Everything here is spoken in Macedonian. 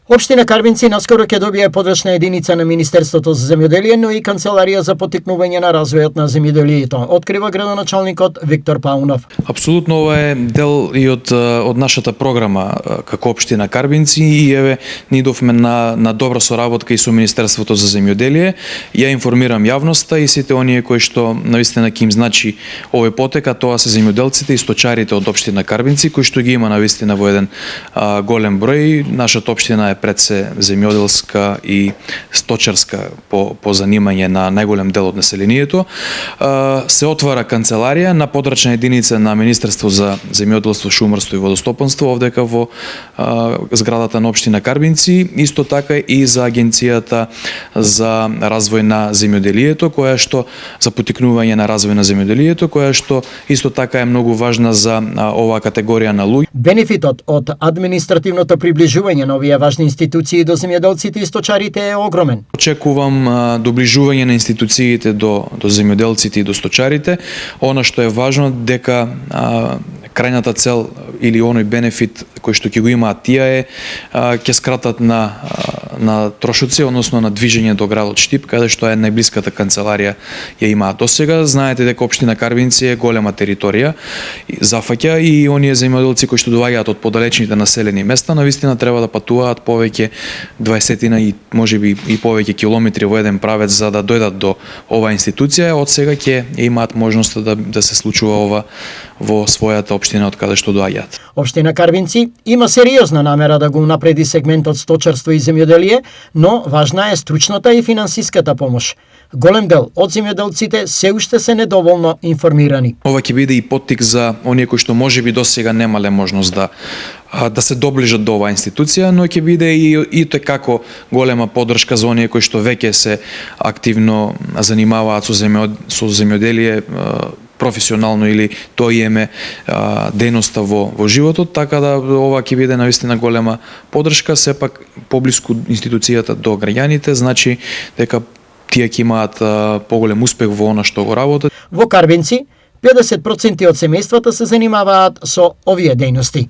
Општина Карбинци наскоро ќе добие подрачна единица на Министерството за земјоделие, но и Канцеларија за поттикнување на развојот на земјоделието, открива градоначалникот Виктор Паунов. Апсолутно ова е дел и од нашата програма како општина Карбинци и еве ни идовме на добра соработка и со Министерството за земјоделие. Ја информирам јавноста и сите оние кои што навистина ќе им значи овој потек, а тоа се земјоделците и сточарите од општина Карбинци, кои што ги има навистина во еден голем број. Нашата општина е пред се земјоделска и сточарска по занимање на најголем дел од населението. Се отвара канцеларија на подрачна единица на Министерство за земјоделство, шумарство и водостопанство овдека во зградата на општина Карбинци, исто така и за Агенцијата за развој на земјоделието, која што за поттикнување на развој на земјоделието, која што исто така е многу важна за оваа категорија на луѓе. Бенефитот од административното приближување на овие важни институции до земјоделците и сточарите е огромен. Очекувам доближување на институциите до земјоделците и до сточарите. Она што е важно дека крајната цел или оној бенефит кој што ќе го имаат тие е ќе скратат на трошоци, односно на движење до градот Штип, каде што е најблиската канцеларија ја имаат досега. Знаете дека општина Карбинци е голема територија, зафаќа и оние земјоделци кои што доаѓаат од подалечните населени места, навистина треба да патуваат повеќе 20 и можеби и повеќе километри во еден правец за да дојдат до оваа институција. Од сега ќе имаат можноста да се случува ова во својата општина од каде што доаѓаат. Општина Карбинци има сериозна намера да го унапреди сегментот сточарство и земјоделие, но важна е стручната и финансиската помош. Голем дел од земјоделците се уште се недоволно информирани. Ова ќе биде и поттик за оние кои што можеби досега немале можност да се доближат до оваа институција, но ќе биде и како голема поддршка за оние кои што веќе се активно занимаваат со земјоделие професионално или тоа име дејноста во животот, така да ова ќе биде навистина голема поддршка, сепак поблиску институцијата до граѓаните, значи дека тие ќе имаат поголем успех во она што го работат. Во Карбинци 50% од семејствата се занимаваат со овие дејности.